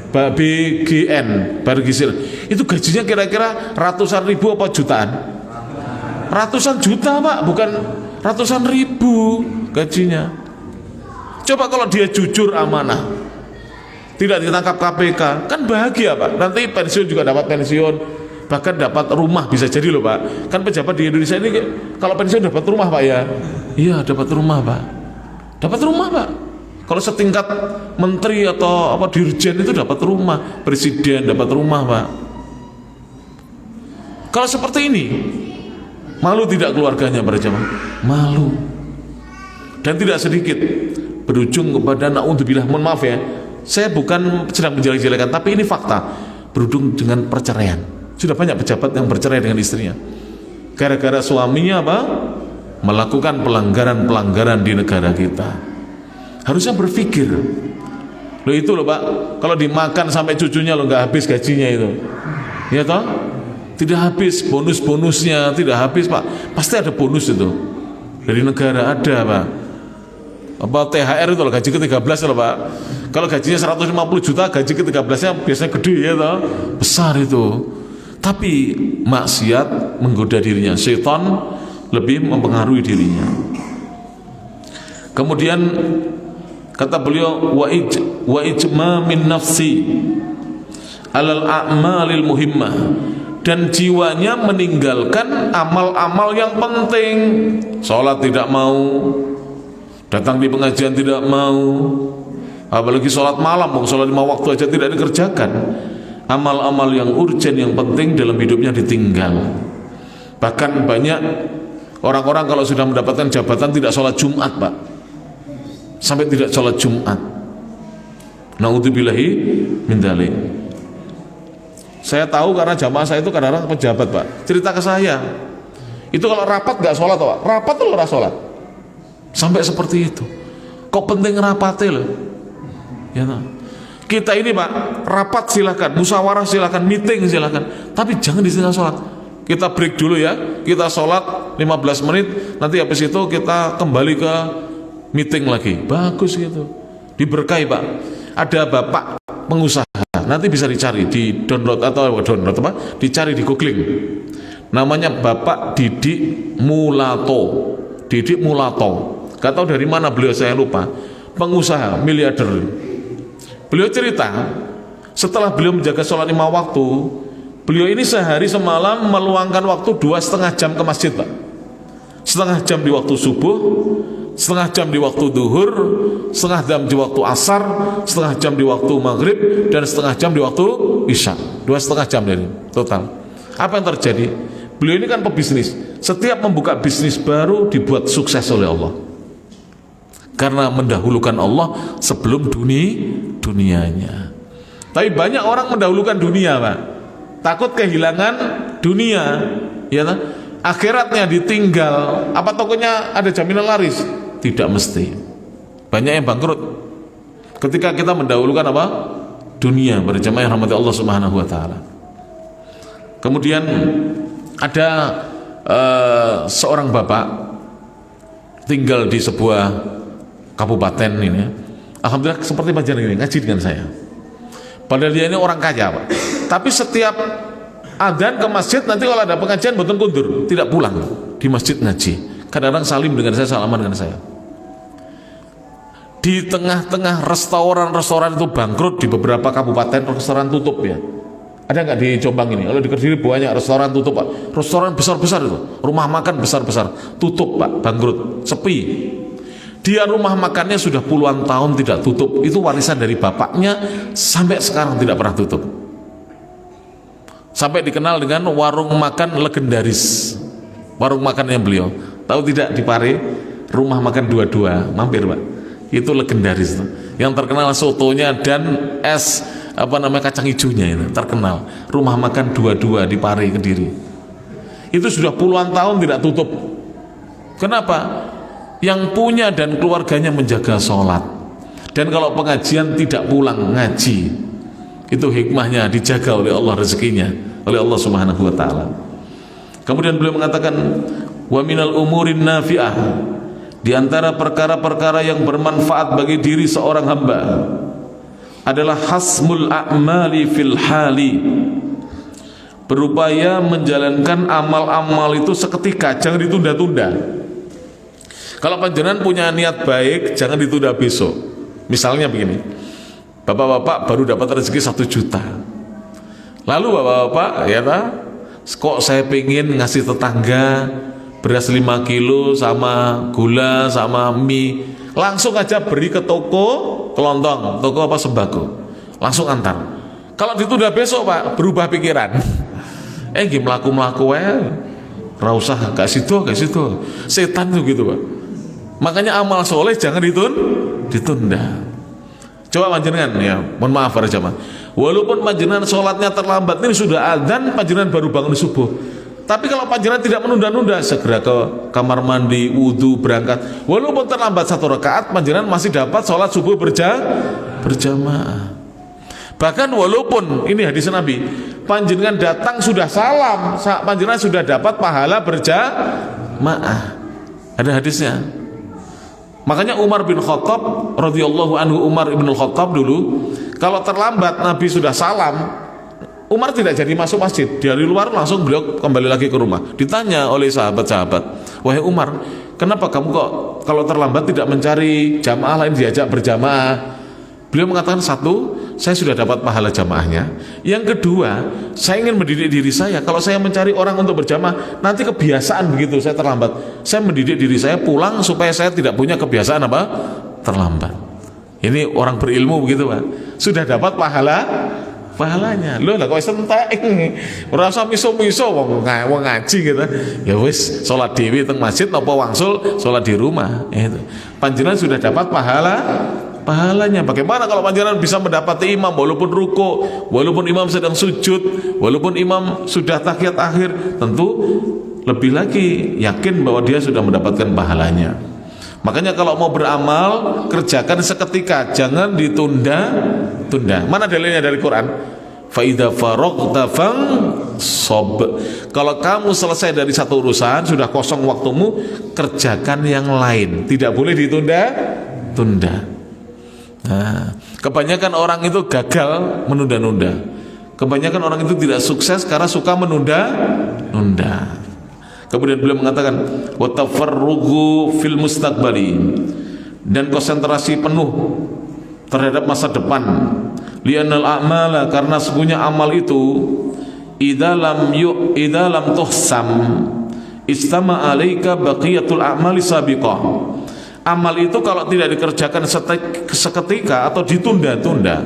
BGN, Bargisil, itu gajinya kira-kira ratusan ribu apa jutaan? Ratusan juta Pak, bukan ratusan ribu gajinya. Coba kalau dia jujur, amanah, tidak ditangkap KPK, kan bahagia Pak. Nanti pensiun juga dapat pensiun, bahkan dapat rumah bisa jadi loh Pak. Kan pejabat di Indonesia ini kalau pensiun dapat rumah Pak ya. Iya, dapat rumah Pak. Dapat rumah Pak. Kalau setingkat menteri atau apa dirjen itu dapat rumah, presiden dapat rumah Pak. Kalau seperti ini, malu tidak keluarganya para jamaah? Malu. Dan tidak sedikit berujung kepada naudzubillah, mohon maaf ya, saya bukan sedang menjelek-jelekan, tapi ini fakta, berujung dengan perceraian. Sudah banyak pejabat yang bercerai dengan istrinya gara-gara suaminya apa? Melakukan pelanggaran-pelanggaran di negara kita. Harusnya berpikir, loh itu loh Pak, kalau dimakan sampai cucunya loh nggak habis gajinya itu, ya toh? Tidak habis, bonus-bonusnya tidak habis Pak. Pasti ada bonus itu dari negara, ada Pak. Apa THR itu loh, gaji ke-13 loh Pak. Kalau gajinya 150 juta, gaji ke-13-nya biasanya gede ya toh, besar itu. Tapi maksiat menggoda dirinya, setan lebih mempengaruhi dirinya. Kemudian kata beliau, wa ijma min nafsi alal a'malil muhimmah, dan jiwanya meninggalkan amal-amal yang penting. Sholat tidak mau, datang di pengajian tidak mau, apalagi sholat malam, sholat 5 waktu aja tidak dikerjakan. Amal-amal yang urgen, yang penting dalam hidupnya ditinggal. Bahkan banyak orang-orang kalau sudah mendapatkan jabatan tidak sholat Jumat Pak, sampai tidak sholat Jumat. Naudzubillahi min dzalik. Saya tahu karena jamaah saya itu kadang-kadang pejabat Pak, cerita ke saya, itu kalau rapat gak sholat Pak, rapat tuh ora sholat, sampai seperti itu. Kok penting rapatnya loh ya, nah. Kita ini Pak, rapat silakan, musyawarah silakan, meeting silakan, tapi jangan di tengah sholat. Kita break dulu ya, kita sholat 15 menit, nanti habis itu kita kembali ke meeting lagi. Bagus gitu, diberkahi Pak. Ada bapak pengusaha, nanti bisa dicari di download atau download apa, dicari di googling, namanya Bapak Didik Mulato. Didik Mulato, gak tahu dari mana beliau, saya lupa, pengusaha miliarder. Beliau cerita, setelah beliau menjaga sholat 5 waktu, beliau ini sehari semalam meluangkan waktu 2,5 jam ke masjid Pak. Setengah jam di waktu subuh, setengah jam di waktu duhur, setengah jam di waktu asar, setengah jam di waktu maghrib, dan setengah jam di waktu isya. 2,5 jam dari total. Apa yang terjadi? Beliau ini kan pebisnis, setiap membuka bisnis baru dibuat sukses oleh Allah, karena mendahulukan Allah sebelum dunianya. Tapi banyak orang mendahulukan dunia Pak, takut kehilangan dunia ya kan? Akhiratnya ditinggal. Apa tokonya ada jaminan laris? Tidak mesti. Banyak yang bangkrut ketika kita mendahulukan apa? Dunia. Berjamaah yang rahmati Allah Subhanahu wa taala. Kemudian ada seorang bapak tinggal di sebuah kabupaten ini, alhamdulillah seperti pelajaran ini, ngaji dengan saya. Padahal dia ini orang kaya Pak, tapi setiap adzan ke masjid, nanti kalau ada pengajian boten kundur, tidak pulang di masjid ngaji. Kadang-kadang salim dengan saya, salaman dengan saya. Di tengah-tengah restoran itu bangkrut, di beberapa kabupaten restoran tutup ya. Ada nggak di Jombang ini? Kalau di Kediri banyak restoran tutup Pak, restoran besar-besar itu, rumah makan besar-besar tutup Pak, bangkrut, sepi. Dia rumah makannya sudah puluhan tahun tidak tutup, itu warisan dari bapaknya, sampai sekarang tidak pernah tutup. Sampai dikenal dengan warung makan legendaris, warung makannya beliau. Tahu tidak di Pare Rumah Makan 22, mampir Pak. Itu legendaris tuh. Yang terkenal sotonya dan es kacang hijaunya itu terkenal. Rumah Makan 22 di Pare, Kediri. Itu sudah puluhan tahun tidak tutup. Kenapa? Yang punya dan keluarganya menjaga sholat. Dan kalau pengajian tidak pulang ngaji. Itu hikmahnya, dijaga oleh Allah rezekinya, oleh Allah Subhanahu wa taala. Kemudian beliau mengatakan, wa minal umurin nafi'ah, di antara perkara-perkara yang bermanfaat bagi diri seorang hamba adalah hasmul a'mali fil hali, berupaya menjalankan amal-amal itu seketika, jangan ditunda-tunda. Kalau panjenengan punya niat baik, jangan ditunda besok. Misalnya begini, bapak-bapak baru dapat rezeki 1 juta, lalu bapak-bapak kok saya pengen ngasih tetangga beras 5 kilo sama gula sama mie, langsung aja beri ke toko kelontong, toko sembako, langsung antar. Kalau ditunda besok Pak, berubah pikiran, melaku-melaku ora usah, gak situ, setan tuh gitu Pak. Makanya amal soleh jangan ditunda. Coba panjenengan ya, mohon maaf para jamaah, walaupun panjenengan sholatnya terlambat, ini sudah adzan panjenengan baru bangun subuh, tapi kalau panjenengan tidak menunda-nunda, segera ke kamar mandi, wudu, berangkat, walaupun terlambat 1 rakaat, panjenengan masih dapat sholat subuh berjamaah. Bahkan walaupun ini hadis Nabi, panjenengan datang sudah salam, panjenengan sudah dapat pahala berjamaah. Ada hadisnya. Makanya Umar bin Khattab radhiyallahu anhu, Umar bin Khattab dulu kalau terlambat Nabi sudah salam, Umar tidak jadi masuk masjid, dari luar langsung beliau kembali lagi ke rumah. Ditanya oleh sahabat-sahabat, wahai Umar, kenapa kamu kok kalau terlambat tidak mencari jamaah lain diajak berjamaah? Beliau mengatakan, 1, saya sudah dapat pahala jamaahnya. Yang kedua, saya ingin mendidik diri saya. Kalau saya mencari orang untuk berjamaah, nanti kebiasaan begitu saya terlambat. Saya mendidik diri saya pulang supaya saya tidak punya kebiasaan terlambat. Ini orang berilmu begitu Pak. Sudah dapat pahalanya. Loh lah kok sentek. Ora usah miso-miso wong ngaji gitu. Ya wis salat dhewe teng masjid napa wangsul salat di rumah. Itu. Panjenengan sudah dapat pahalanya. Bagaimana kalau panjenengan bisa mendapati imam walaupun ruku, walaupun imam sedang sujud, walaupun imam sudah tahiyat akhir, tentu lebih lagi yakin bahwa dia sudah mendapatkan pahalanya. Makanya kalau mau beramal, kerjakan seketika, jangan ditunda-tunda. Mana dalilnya dari Quran? Fa idza faraghta fansob. Kalau kamu selesai dari satu urusan, sudah kosong waktumu, kerjakan yang lain. Tidak boleh ditunda-tunda. Nah, kebanyakan orang itu gagal menunda-nunda. Kebanyakan orang itu tidak sukses karena suka menunda-nunda. Kemudian beliau mengatakan, wa tafarrugu fil mustaqbali, dan konsentrasi penuh terhadap masa depan. Li'annal a'mala, karena sesungguhnya amal itu idza lam tuhsam istama alaika baqiyatul a'mali sabiqah. Amal itu kalau tidak dikerjakan seketika atau ditunda-tunda,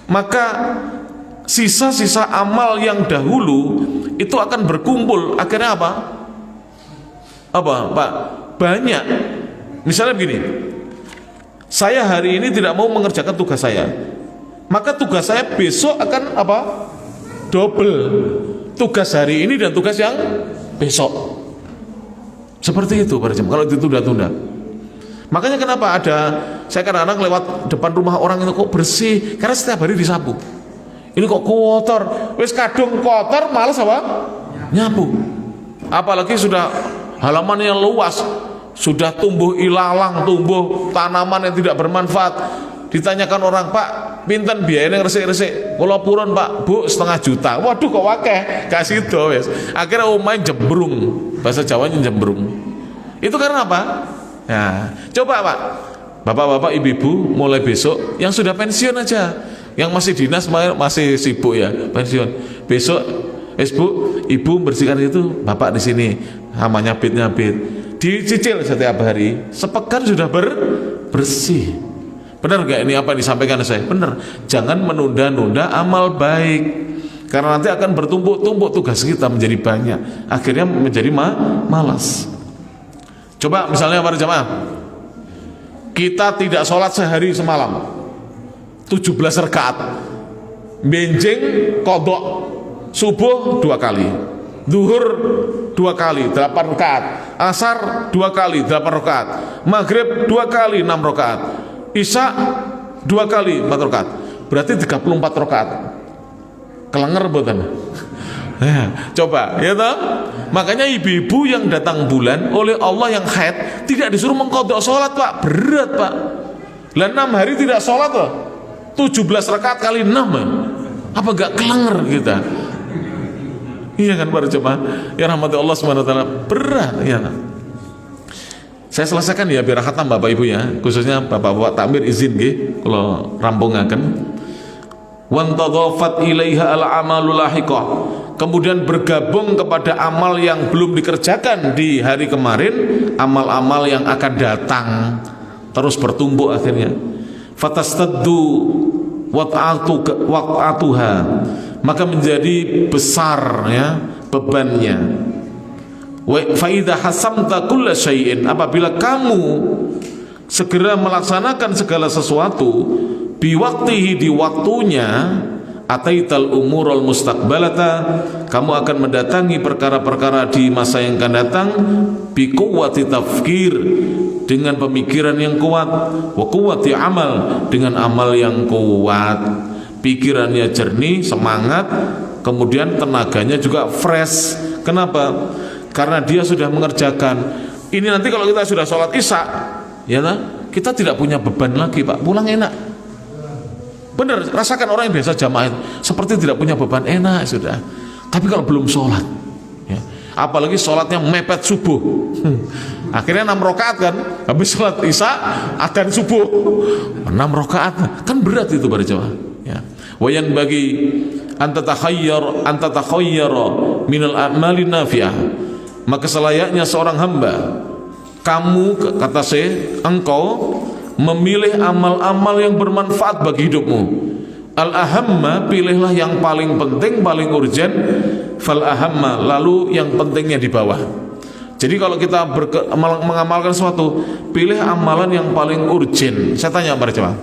maka sisa-sisa amal yang dahulu itu akan berkumpul. Akhirnya apa Pak? Banyak. Misalnya begini, saya hari ini tidak mau mengerjakan tugas saya, maka tugas saya besok akan double tugas hari ini dan tugas yang besok. Seperti itu para jemaah kalau ditunda-tunda. Makanya kenapa saya kadang-kadang lewat depan rumah orang itu kok bersih, karena setiap hari disapu. Ini kok kotor, wis kadung kotor malas nyapu. Apalagi sudah halaman yang luas, sudah tumbuh ilalang, tumbuh tanaman yang tidak bermanfaat. Ditanyakan orang, Pak, pinten biayanya resik-resik? Kula purun Pak, Bu, 1,5 juta. Waduh kok akeh, gak sido wis. Akhirnya omahe jembrung, bahasa Jawanya jembrung. Itu karena apa? Ya, coba Pak, bapak-bapak, ibu-ibu, mulai besok yang sudah pensiun aja, yang masih dinas masih sibuk ya, pensiun. Besok, Bu, ibu bersihkan itu, bapak di sini sama nyabit, dicicil setiap hari, sepekan sudah bersih. Benar gak ini apa yang disampaikan saya? Benar. Jangan menunda-nunda amal baik, karena nanti akan bertumpuk-tumpuk tugas kita menjadi banyak, akhirnya menjadi malas. Coba misalnya para jamaah, kita tidak sholat sehari semalam 17 rakaat, benjing kodok, subuh 2 kali, duhur 2 kali 8 rakaat, asar 2 kali 8 rakaat, maghrib 2 kali 6 rakaat, isya 2 kali 4 rakaat, berarti 34 rakaat. Kelenger bukan? Ya, coba ya toh. Makanya ibu-ibu yang datang bulan oleh Allah yang haid tidak disuruh mengkodok sholat, Pak. Berat, Pak. Lah 6 hari tidak sholat loh, 17 rakaat kali 6 ya. Apa gak kelenger kita? Iya kan para jemaah ya rahmati Allah Subhanahu wa taala, berat ya. Saya selesaikan ya biar khatam Bapak Ibu ya, khususnya Bapak-bapak takmir izin nggih kalau rampungaken. Wan tadhafat ilaiha al-amalul lahiqah, kemudian bergabung kepada amal yang belum dikerjakan di hari kemarin, amal-amal yang akan datang terus bertumbuk akhirnya. Fatastaddu waq'atuha, maka menjadi besar ya bebannya. Wa fa idza hasamta kulla syai'in, apabila kamu segera melaksanakan segala sesuatu biwaktihi, di waktunya, ataital umurul mustaqbalata, kamu akan mendatangi perkara-perkara di masa yang akan datang, biquwwati tafkir, dengan pemikiran yang kuat, wa quwwati amal, dengan amal yang kuat, pikirannya jernih, semangat, kemudian tenaganya juga fresh. Kenapa? Karena dia sudah mengerjakan ini. Nanti kalau kita sudah sholat isya ya kita tidak punya beban lagi, Pak, pulang enak. Benar, rasakan orang yang biasa jamaah seperti tidak punya beban, enak sudah. Tapi kalau belum sholat ya, apalagi sholatnya mepet subuh, akhirnya 6 rakaat kan, habis sholat isya adzan subuh 6 rakaat, kan berat itu para jamaah ya. Wayan bagi antatakhayyara minal a'mali nafi'ah, maka selayaknya seorang hamba, kamu, kata saya, engkau memilih amal-amal yang bermanfaat bagi hidupmu. Al-ahamma, pilihlah yang paling penting, paling urgent. Fal-ahamma, lalu yang pentingnya di bawah. Jadi kalau kita mengamalkan sesuatu, pilih amalan yang paling urgent. Saya tanya pada jemaah,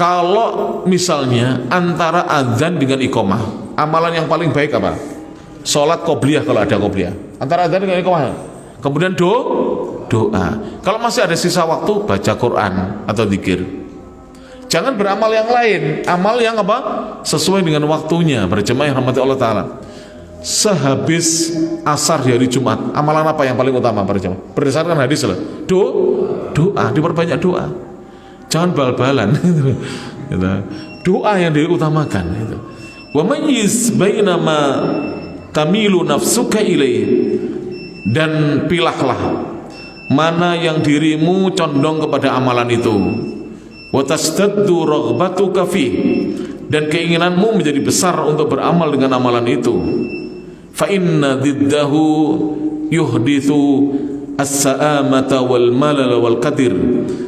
kalau misalnya antara azan dengan iqamah, amalan yang paling baik apa? Sholat qobliyah kalau ada qobliyah, antara azan dengan iqamah. Kemudian doa. Kalau masih ada sisa waktu, baca Quran atau zikir. Jangan beramal yang lain, amal yang apa? Sesuai dengan waktunya. Berjemaah yang rahmati Allah taala. Sehabis asar di hari Jumat, amalan apa yang paling utama berjemaah? Berdasarkan hadis lah. Doa, diperbanyak doa. Jangan bal-balan. Doa yang diutamakan itu. Wa mayyiz baina ma tamilu nafsuka ilaih, dan pilahlah mana yang dirimu condong kepada amalan itu. Wa tasdaddu raghbatuka fi, dan keinginanmu menjadi besar untuk beramal dengan amalan itu. Fa inna diddahu yuhdithu as-sa'amata wal malal wal qadir,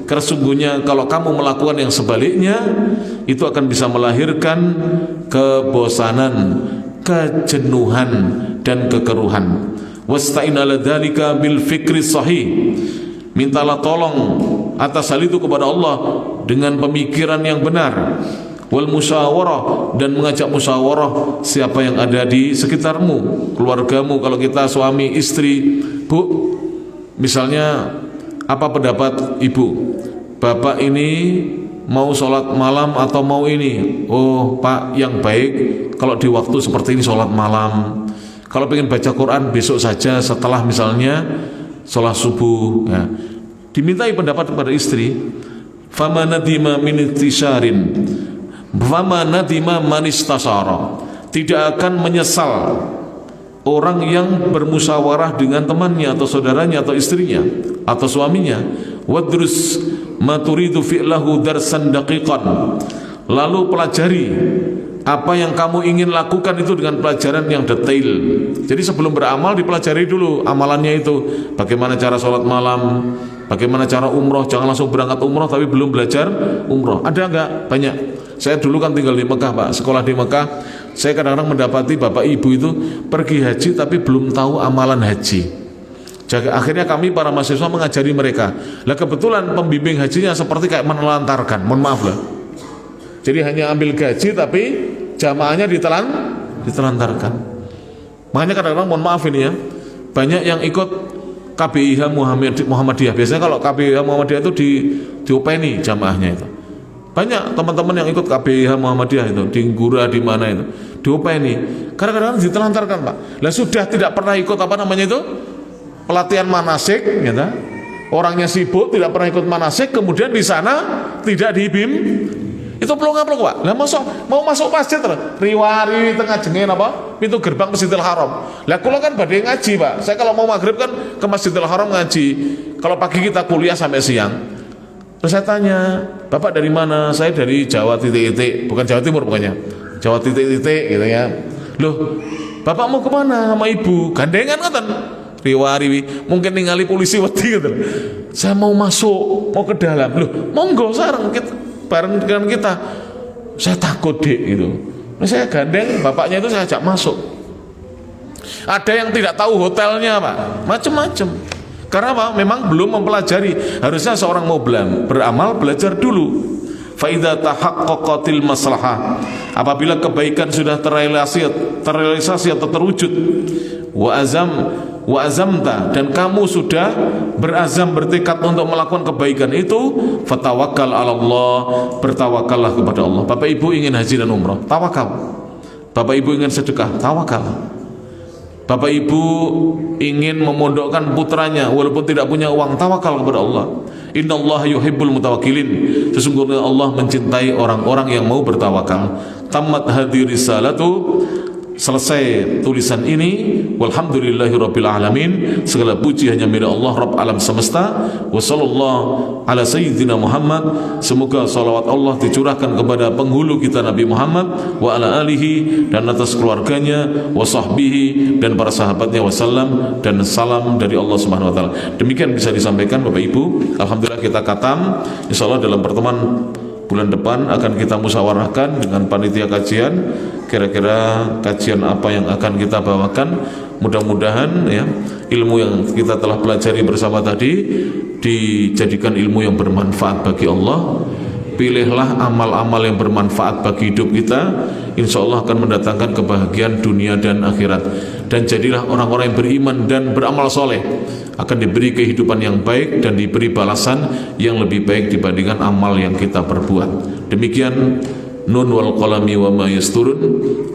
karena sungguhnya kalau kamu melakukan yang sebaliknya, itu akan bisa melahirkan kebosanan, kejenuhan dan kekeruhan. Wasta'in ala dzalika bil fikri sahih, mintalah tolong atas hal itu kepada Allah dengan pemikiran yang benar. Wal musyawarah, dan mengajak musyawarah siapa yang ada di sekitarmu, keluargamu. Kalau kita suami istri, Bu, misalnya apa pendapat ibu, bapak ini mau sholat malam atau mau ini? Oh Pak, yang baik kalau di waktu seperti ini sholat malam. Kalau pengen baca Quran besok saja setelah misalnya sholat subuh ya. Dimintai pendapat kepada istri. Fama nadima min ittisharin, fama nadima man istasara, tidak akan menyesal orang yang bermusyawarah dengan temannya atau saudaranya atau istrinya atau suaminya. Wadrus ma turidu fi'lahu darsan daqiqan, lalu pelajari apa yang kamu ingin lakukan itu dengan pelajaran yang detail. Jadi sebelum beramal dipelajari dulu amalannya itu. Bagaimana cara sholat malam, bagaimana cara umroh. Jangan langsung berangkat umroh tapi belum belajar umroh. Ada enggak? Banyak. Saya dulu kan tinggal di Mekah, Pak, sekolah di Mekah. Saya kadang-kadang mendapati bapak ibu itu pergi haji tapi belum tahu amalan haji. Akhirnya kami para mahasiswa mengajari mereka. Lah kebetulan pembimbing hajinya seperti kayak menelantarkan, mohon maaf lah. Jadi hanya ambil gaji tapi jamaahnya ditelantarkan. Makanya kadang-kadang mohon maaf ini ya, banyak yang ikut KBIH Muhammadiyah. Biasanya kalau KBIH Muhammadiyah itu diopeni jamaahnya itu. Banyak teman-teman yang ikut KBIH Muhammadiyah itu di Gura di mana itu diopeni. Kadang-kadang ditelantarkan, Pak. Lah sudah tidak pernah ikut apa namanya itu? Pelatihan manasik, gitu. Orangnya sibuk tidak pernah ikut manasik, kemudian di sana tidak dibim, itu pelongo-pelongo, Pak. Lah mau masuk masjid riwari tengah jengin apa pintu gerbang Masjidil Haram. Lah kula kan badhe ngaji, Pak. Saya kalau mau maghrib kan ke Masjidil Haram ngaji. Kalau pagi kita kuliah sampai siang. Terus saya tanya, Bapak dari mana? Saya dari Jawa titik-titik, bukan Jawa Timur pokoknya, Jawa titik-titik gitu ya. Loh, Bapak mau kemana sama ibu? Gandengan ngoten. Riwari mungkin ningali polisi wedi gitu. Saya mau masuk, mau ke dalam. Loh, monggo sareng kita bareng dengan kita. Saya takut, Dek, gitu. Nah, saya gandeng bapaknya itu, saya ajak masuk. Ada yang tidak tahu hotelnya, Pak. Macam-macam. Karena apa? Memang belum mempelajari. Harusnya seorang mau beramal belajar dulu. Fa idza tahaqqaqatil maslahah, apabila kebaikan sudah terrealisasi atau terwujud, wa azamta, dan kamu sudah berazam bertekad untuk melakukan kebaikan itu, fatawakkal 'ala Allah, bertawakallah kepada Allah. Bapak Ibu ingin haji dan umrah, tawakal. Bapak Ibu ingin sedekah, tawakal. Bapak Ibu ingin memondokkan putranya walaupun tidak punya uang, tawakal kepada Allah. Innallaha yuhibbul mutawakkilin. Sesungguhnya Allah mencintai orang-orang yang mau bertawakal. Tamat hadhihi risalatu, selesai tulisan ini. Walhamdulillahirabbil alamin. Segala puji hanya milik Allah Rabb alam semesta. Wa sallallahu ala sayyidina Muhammad. Semoga salawat Allah dicurahkan kepada penghulu kita Nabi Muhammad wa ala alihi, dan atas keluarganya, wa sahbihi, dan para sahabatnya, wasallam, dan salam dari Allah Subhanahu wa taala. Demikian bisa disampaikan Bapak Ibu. Alhamdulillah kita katam. Insyaallah dalam pertemuan bulan depan akan kita musyawarahkan dengan panitia kajian, kira-kira kajian apa yang akan kita bawakan. Mudah-mudahan ya, ilmu yang kita telah pelajari bersama tadi dijadikan ilmu yang bermanfaat bagi Allah. Pilihlah amal-amal yang bermanfaat bagi hidup kita, insya Allah akan mendatangkan kebahagiaan dunia dan akhirat. Dan jadilah orang-orang yang beriman dan beramal soleh, akan diberi kehidupan yang baik dan diberi balasan yang lebih baik dibandingkan amal yang kita perbuat. Demikian, nun wal qalami wa ma yasturun,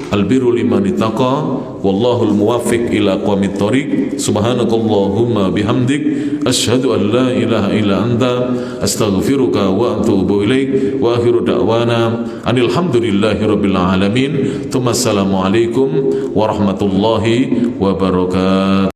albiru liman ittaqa, wallahul muwaffiq ila aqwamit thoriq. Subhanakallahumma bihamdik, asyhadu an la ilaha illa anta, astaghfiruka wa atubu ilaik. Wa akhiru da'wana anil hamdulillahi rabbil alamin. Tsumma assalamu alaikum warahmatullahi wabarakatuh.